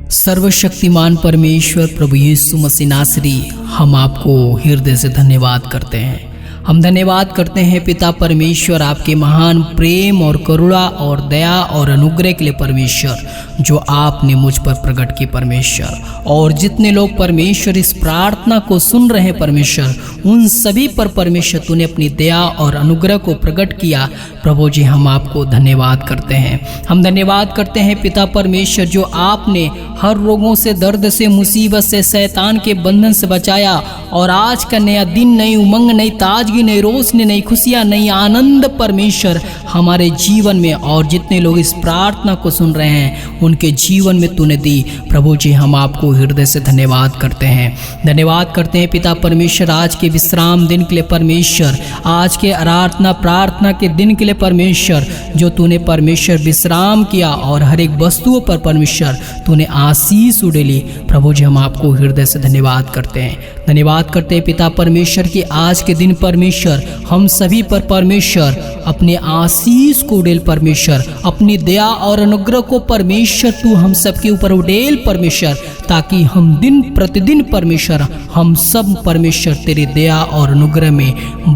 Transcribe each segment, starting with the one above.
सर्वशक्तिमान परमेश्वर प्रभु यीशु मसीह नासरी, हम आपको हृदय से धन्यवाद करते हैं। हम धन्यवाद करते हैं पिता परमेश्वर, आपके महान प्रेम और करुणा और दया और अनुग्रह के लिए परमेश्वर, जो आपने मुझ पर प्रकट की परमेश्वर। और जितने लोग परमेश्वर इस प्रार्थना को सुन रहे हैं परमेश्वर, उन सभी पर परमेश्वर तूने अपनी दया और अनुग्रह को प्रकट किया। प्रभु जी, हम आपको धन्यवाद करते हैं। हम धन्यवाद करते हैं पिता परमेश्वर, जो आपने हर रोगों से, दर्द से, मुसीबत से, शैतान के बंधन से बचाया। और आज का नया दिन, नई उमंग, नई ताजगी, नई रोशनी, नई खुशियाँ, नई आनंद परमेश्वर हमारे जीवन में, और जितने लोग इस प्रार्थना को सुन रहे हैं उनके जीवन में तूने दी। प्रभु जी, हम आपको हृदय से धन्यवाद करते हैं। धन्यवाद करते हैं पिता परमेश्वर, आज के विश्राम दिन के लिए परमेश्वर, आज के आराधना प्रार्थना के दिन के लिए परमेश्वर, जो तूने परमेश्वर विश्राम किया और हर एक वस्तुओं पर परमेश्वर तूने आशीष उड़ेली। प्रभु जी, हम आपको हृदय से धन्यवाद करते हैं। धन्यवाद करते हैं पिता परमेश्वर की आज के दिन परमेश्वर हम सभी पर परमेश्वर अपने आशीष को उड़ेल परमेश्वर, अपनी दया और अनुग्रह को परमेश्वर तू हम सबके ऊपर उड़ेल परमेश्वर, ताकि हम दिन प्रतिदिन परमेश्वर हम सब परमेश्वर तेरी दया और अनुग्रह में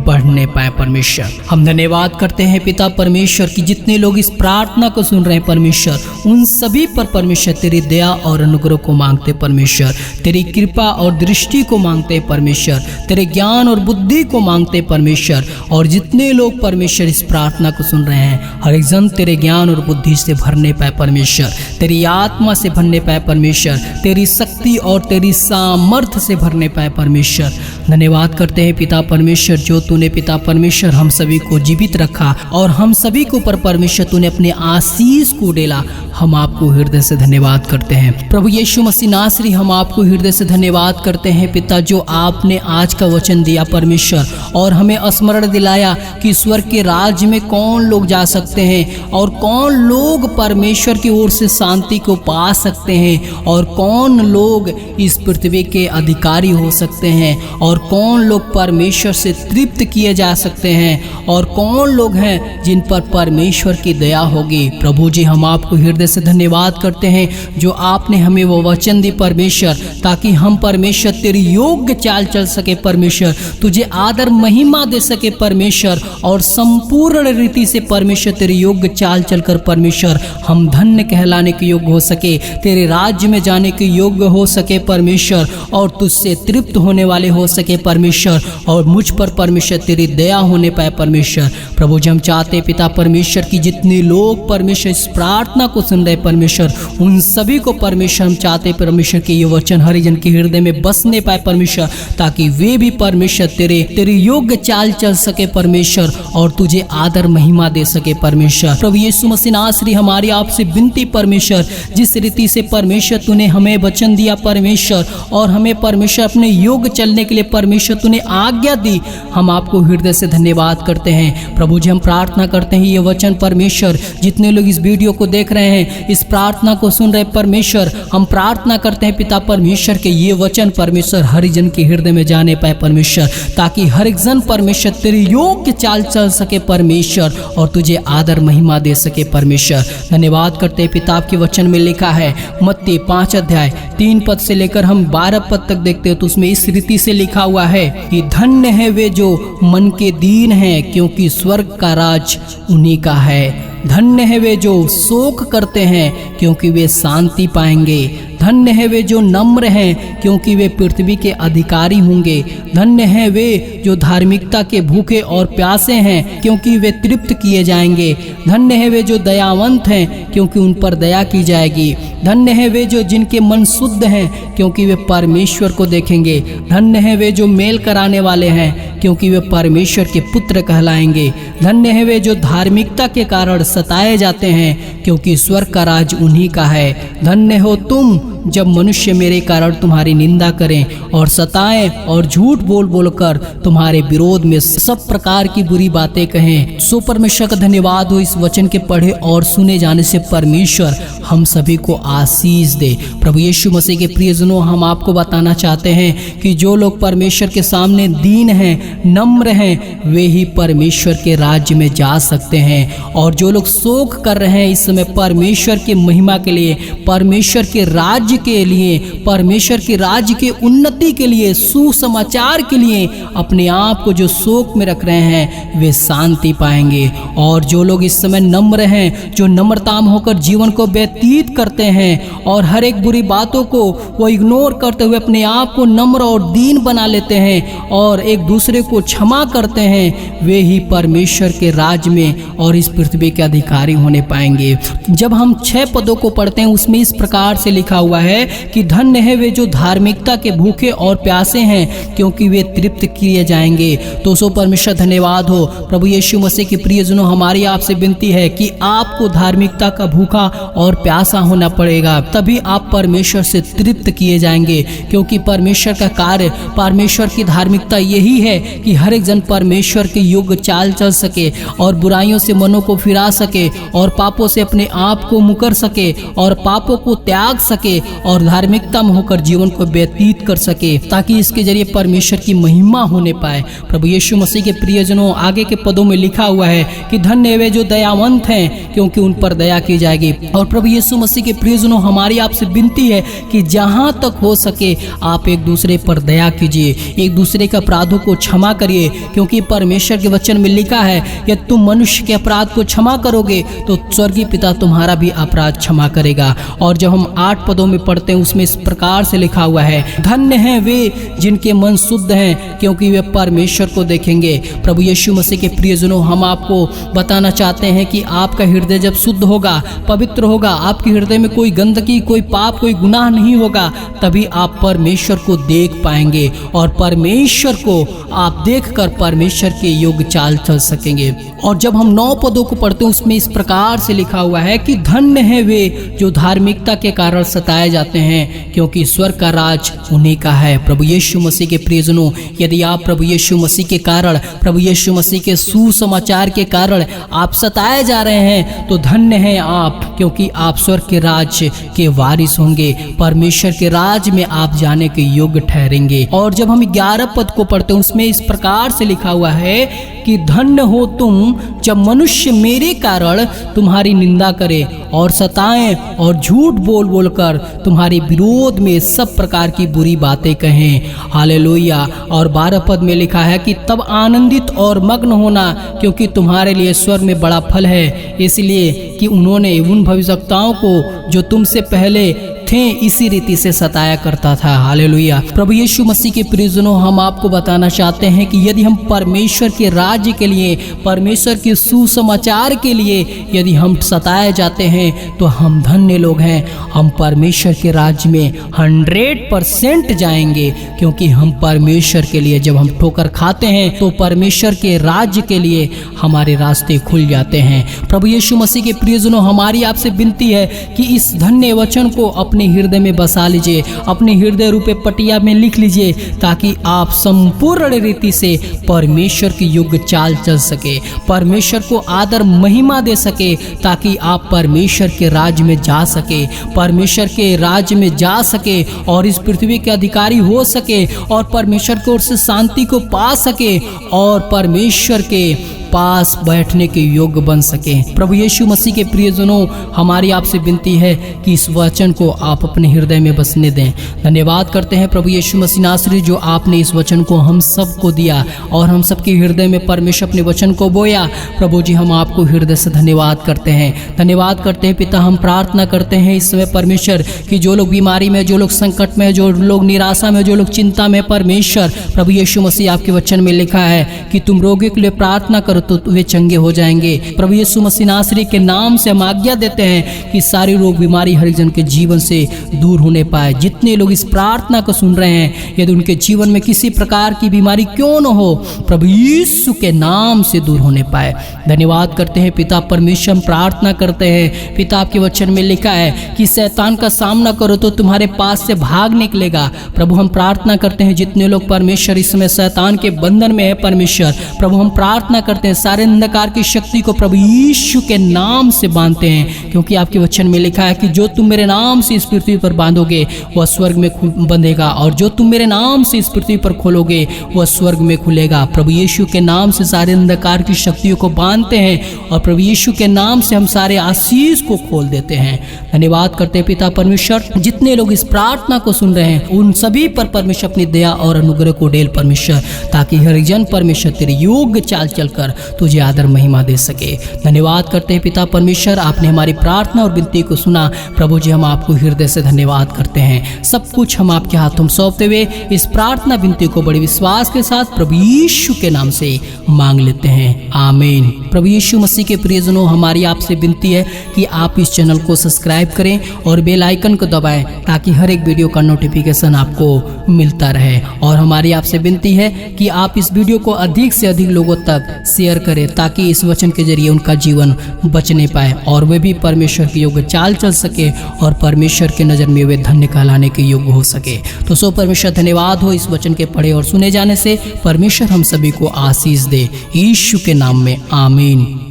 बढ़ने पाए परमेश्वर। हम धन्यवाद करते हैं पिता परमेश्वर की जितने लोग इस प्रार्थना को सुन रहे हैं परमेश्वर, उन सभी पर परमेश्वर तेरी दया और अनुग्रह को मांगते परमेश्वर, तेरी कृपा और दृष्टि को मांगते परमेश्वर, तेरे ज्ञान और बुद्धि को मांगते परमेश्वर। और जितने लोग परमेश्वर इस प्रार्थना को सुन रहे हैं, हर एक जन तेरे ज्ञान और बुद्धि से भरने पाए परमेश्वर, तेरी आत्मा से भरने पाए परमेश्वर, तेरी शक्ति और तेरी सामर्थ्य से भरने पाए परमेश्वर। धन्यवाद करते हैं पिता परमेश्वर, जो तूने पिता परमेश्वर हम सभी को जीवित रखा और हम सभी को पर परमेश्वर तूने अपने आशीष को उड़ेला। हम आपको हृदय से धन्यवाद करते हैं। प्रभु यीशु मसीह नासरी, हम आपको हृदय से धन्यवाद करते हैं पिता, जो आपने आज का वचन दिया परमेश्वर और हमें स्मरण दिलाया कि स्वर्ग के राज्य में कौन लोग जा सकते हैं और कौन लोग परमेश्वर की ओर से शांति को पा सकते हैं, और कौन लोग इस पृथ्वी के अधिकारी हो सकते हैं, और कौन लोग परमेश्वर से तृप्त किए जा सकते हैं, और कौन लोग हैं जिन पर परमेश्वर की दया होगी। प्रभु जी, हम आपको हृदय से धन्यवाद करते हैं जो आपने हमें वो वचन दी परमेश्वर, ताकि हम परमेश्वर तेरी योग्य चाल चल सके परमेश्वर, तुझे आदर महिमा दे सके परमेश्वर, और संपूर्ण रीति से परमेश्वर तेरी योग्य चाल चलकर परमेश्वर हम धन्य कहलाने के योग्य हो सके, तेरे राज्य में जाने के योग्य हो सके परमेश्वर, और तुझसे तृप्त होने वाले हो सके परमेश्वर, और मुझ पर परमेश्वर तेरी दया होने पाए परमेश्वर। प्रभु जी, हम चाहते पिता परमेश्वर की जितने लोग परमेश्वर इस प्रार्थना को सुन रहे परमेश्वर, उन सभी को परमेश्वर हम चाहते परमेश्वर के ये वचन हरिजन के हृदय में बसने पाए परमेश्वर, ताकि वे भी परमेश्वर तेरी योग्य चाल चल सके परमेश्वर, और तुझे आदर महिमा दे सके परमेश्वर। प्रभु यीशु मसीह नासरी, हमारी आपसे विनती परमेश्वर, जिस रीति से परमेश्वर तूने हमें वचन दिया परमेश्वर, और हमें परमेश्वर अपने योग्य चलने के लिए परमेश्वर तूने आज्ञा दी, हम आपको हृदय से धन्यवाद करते हैं। प्रभु जी, हम प्रार्थना करते हैं ये वचन परमेश्वर, जितने लोग इस वीडियो को देख रहे हैं, इस प्रार्थना को सुन रहे परमेश्वर, हम प्रार्थना करते हैं पिता परमेश्वर के ये वचन परमेश्वर हरिजन के हृदय में जाने पाए परमेश्वर, ताकि हर एक जन परमेश्वर तेरी योग्य चाल चल सके परमेश्वर, और तुझे आदर महिमा दे सके परमेश्वर। धन्यवाद करते हैं पिता के वचन में लिखा है, मत्ती 5 अध्याय 3 पद से लेकर हम 12 पद तक देखते हैं, तो उसमें इस रीति से लिखा हुआ है कि धन्य है वे जो मन के दीन हैं, क्योंकि स्वर्ग का राज उन्हीं का है। धन्य है वे जो शोक करते हैं, क्योंकि वे शांति पाएंगे। धन्य है वे जो नम्र हैं, क्योंकि वे पृथ्वी के अधिकारी होंगे। धन्य है वे जो धार्मिकता के भूखे और प्यासे हैं, क्योंकि वे तृप्त किए जाएंगे। धन्य है वे जो दयावंत हैं, क्योंकि उन पर दया की जाएगी। धन्य है वे जो जिनके मन शुद्ध हैं, क्योंकि वे परमेश्वर को देखेंगे। धन्य है वे जो मेल कराने वाले हैं, क्योंकि वे परमेश्वर के पुत्र कहलाएंगे। धन्य है वे जो धार्मिकता के कारण सताए जाते हैं, क्योंकि स्वर्ग का राज उन्हीं का है। धन्य हो तुम जब मनुष्य मेरे कारण तुम्हारी निंदा करें और सताएं और झूठ बोल बोलकर तुम्हारे विरोध में सब प्रकार की बुरी बातें कहें। सो परमेश्वर का धन्यवाद हो इस वचन के पढ़े और सुने जाने से परमेश्वर हम सभी को आशीष दे। प्रभु यीशु मसीह के प्रियजनों, हम आपको बताना चाहते हैं कि जो लोग परमेश्वर के सामने दीन हैं, नम्र हैं, वे ही परमेश्वर के राज्य में जा सकते हैं। और जो लोग शोक कर रहे हैं इस समय परमेश्वर की महिमा के लिए, परमेश्वर के राज्य राज्य के लिए, परमेश्वर के राज्य के उन्नति के लिए, सुसमाचार के लिए अपने आप को जो शोक में रख रहे हैं वे शांति पाएंगे। और जो लोग इस समय नम्र हैं, जो नम्रता में होकर जीवन को व्यतीत करते हैं और हर एक बुरी बातों को वो इग्नोर करते हुए अपने आप को नम्र और दीन बना लेते हैं और एक दूसरे को क्षमा करते हैं, वे ही परमेश्वर के राज्य में और इस पृथ्वी के अधिकारी होने पाएंगे। जब हम 6 पदों को पढ़ते हैं उसमें इस प्रकार से लिखा हुआ है कि धन्य है वे जो धार्मिकता के भूखे और प्यासे हैं, क्योंकि वे तृप्त किए जाएंगे। तो सो परमेश्वर धन्यवाद हो। प्रभु यीशु मसीह के प्रियजनों, हमारी आपसे विनती है कि आपको धार्मिकता का भूखा और प्यासा होना पड़ेगा, तभी आप परमेश्वर से तृप्त किए जाएंगे। क्योंकि परमेश्वर का कार्य, परमेश्वर की धार्मिकता यही है कि हर एक जन परमेश्वर के योग्य चाल चल सके और बुराइयों से मनों को फिरा सके और पापों से अपने आप को मुकर सके और पापों को त्याग सके और धार्मिकता में होकर जीवन को व्यतीत कर सके, ताकि इसके जरिए परमेश्वर की महिमा होने पाए। प्रभु यीशु मसीह के प्रियजनों, आगे के पदों में लिखा हुआ है कि धन्य वे जो दयावंत हैं, क्योंकि उन पर दया की जाएगी। और प्रभु यीशु मसीह के प्रियजनों, हमारी आपसे विनती है कि जहां तक हो सके आप एक दूसरे पर दया कीजिए, एक दूसरे के अपराधों को क्षमा करिए, क्योंकि परमेश्वर के वचन में लिखा है कि तुम मनुष्य के अपराध को क्षमा करोगे तो स्वर्गीय पिता तुम्हारा भी अपराध क्षमा करेगा। और जब हम 8 पदों में पढ़ते हैं उसमें इस प्रकार से लिखा हुआ है, धन्य हैं वे जिनके मन शुद्ध हैं, क्योंकि वे परमेश्वर को देखेंगे। प्रभु यीशु मसीह के प्रियजनों, हम आपको बताना चाहते हैं कि आपका हृदय जब शुद्ध होगा, पवित्र होगा, आपके हृदय में कोई गंदगी, कोई पाप, कोई गुनाह नहीं होगा, तभी आप परमेश्वर को देख पाएंगे और परमेश्वर को आप देखकर परमेश्वर के योग्य चाल चल सकेंगे। और जब हम 9 पदों को पढ़ते हैं उसमें इस प्रकार से लिखा हुआ है कि धन्य है वे जो धार्मिकता के कारण सताए जाते हैं, क्योंकि स्वर्ग का राज उन्हीं का है। प्रभु यीशु मसीह के प्रियजनों, यदि आप प्रभु यीशु मसीह के कारण, प्रभु यीशु मसीह के सुसमाचार के कारण आप सताए जा रहे हैं, तो धन्य है आप, क्योंकि आप स्वर्ग के राज्य के वारिस होंगे, परमेश्वर के राज्य में आप जाने के योग्य ठहरेंगे। और जब हम 11 पद को पढ़ते हैं उसमें इस प्रकार से लिखा हुआ है कि धन्य हो तुम जब मनुष्य मेरे कारण तुम्हारी निंदा करे और सताएं और झूठ बोल बोलकर तुम्हारे विरोध में सब प्रकार की बुरी बातें कहें। हालेलुया। और 12 पद में लिखा है कि तब आनंदित और मग्न होना, क्योंकि तुम्हारे लिए स्वर्ग में बड़ा फल है, इसलिए कि उन्होंने उन भविष्यवक्ताओं को जो तुमसे पहले थे इसी रीति से सताया करता था। हालेलुया। प्रभु यीशु मसीह के प्रियजनों, हम आपको बताना चाहते हैं कि यदि हम परमेश्वर के राज्य के लिए, परमेश्वर के सुसमाचार के लिए यदि हम सताए जाते हैं तो हम धन्य लोग हैं। हम परमेश्वर के राज्य में 100% जाएंगे, क्योंकि हम परमेश्वर के लिए जब हम ठोकर खाते हैं तो परमेश्वर के राज्य के लिए हमारे रास्ते खुल जाते हैं। प्रभु यीशु मसीह के प्रियजनों, हमारी आपसे विनती है कि इस धन्य वचन को अपने हृदय में बसा लीजिए, अपने हृदय रूपे पटिया में लिख लीजिए, ताकि आप संपूर्ण रीति से परमेश्वर की योग्य चाल चल सके, परमेश्वर को आदर महिमा दे सके, ताकि आप परमेश्वर के राज्य में जा सके, परमेश्वर के राज्य में जा सके और इस पृथ्वी के अधिकारी हो सके और परमेश्वर की ओर से शांति को पा सके और परमेश्वर के पास बैठने के योग्य बन सके। प्रभु यीशु मसीह के प्रियजनों, हमारी आपसे विनती है कि इस वचन को आप अपने हृदय में बसने दें। धन्यवाद करते हैं प्रभु यीशु मसीह नासरी, जो आपने इस वचन को हम सबको दिया और हम सबके हृदय में परमेश्वर अपने वचन को बोया। प्रभु जी, हम आपको हृदय से धन्यवाद करते हैं, धन्यवाद करते हैं पिता। हम प्रार्थना करते हैं इस समय परमेश्वर कि जो लोग बीमारी में, जो लोग संकट में, जो लोग निराशा में, जो लोग चिंता में, परमेश्वर प्रभु यीशु मसीह आपके वचन में लिखा है कि तुम रोगियों के लिए प्रार्थना करो तो वे चंगे हो जाएंगे। प्रभु यीशु मसीह नासरी के नाम से हम आज्ञा देते हैं कि सारी रोग बीमारी हर एक जन के जीवन से दूर होने पाए। जितने लोग इस प्रार्थना को सुन रहे हैं, यदि उनके जीवन में किसी प्रकार की बीमारी क्यों न हो, प्रभु यीशु के नाम से दूर होने पाए। धन्यवाद करते हैं पिता परमेश्वर। हम प्रार्थना करते हैं पिता, आपके वचन में लिखा है कि शैतान का सामना करो तो तुम्हारे पास से भाग निकलेगा। प्रभु हम प्रार्थना करते हैं जितने लोग परमेश्वर इस समय शैतान के बंधन में है, परमेश्वर प्रभु हम प्रार्थना करते हैं हैं, सारे अंधकार की शक्ति को प्रभु यीशु के नाम से बांधते हैं, क्योंकि आपके वचन में लिखा है कि जो तुम मेरे नाम से इस पृथ्वी पर बांधोगे वह स्वर्ग में बंधेगा, और जो तुम मेरे नाम से इस पृथ्वी पर खोलोगे वह स्वर्ग में खुलेगा। प्रभु यीशु के नाम से सारे अंधकार की शक्तियों को बांधते हैं और प्रभु यीशु के नाम से हम सारे आशीष को खोल देते हैं। धन्यवाद करते हैं पिता परमेश्वर, जितने लोग इस प्रार्थना को सुन रहे हैं उन सभी पर परमेश्वर अपनी दया और अनुग्रह को डेल परमेश्वर, ताकि हर जन परमेश्वर तेरे योग्य चाल चलकर तुझे आदर महिमा दे सके। धन्यवाद करते हैं पिता परमेश्वर, आपने हमारी प्रार्थना और विनती को सुना। प्रभु जी हम आपको हृदय से धन्यवाद करते हैं। सब कुछ हम आपके हाथों में सौंपते हुए इस प्रार्थना विनती को बड़े विश्वास के साथ प्रभु यीशु के नाम से मांग लेते हैं, आमीन। प्रभु यीशु मसीह के प्रियजनों, हमारी आपसे विनती है कि आप इस चैनल को सब्सक्राइब करें और बेल आइकन को दबाएं, ताकि हर एक वीडियो का नोटिफिकेशन आपको मिलता रहे। और हमारी आपसे विनती है कि आप इस वीडियो को अधिक से अधिक लोगों तक शेयर करें, ताकि इस वचन के जरिए उनका जीवन बचने पाए और वे भी परमेश्वर के योग्य चाल चल सके और परमेश्वर के नज़र में वे धन्य कहलाने के योग्य हो सके। तो सो परमेश्वर धन्यवाद हो इस वचन के पढ़े और सुने जाने से। परमेश्वर हम सभी को आशीष दे, यीशु के नाम में, आमीन।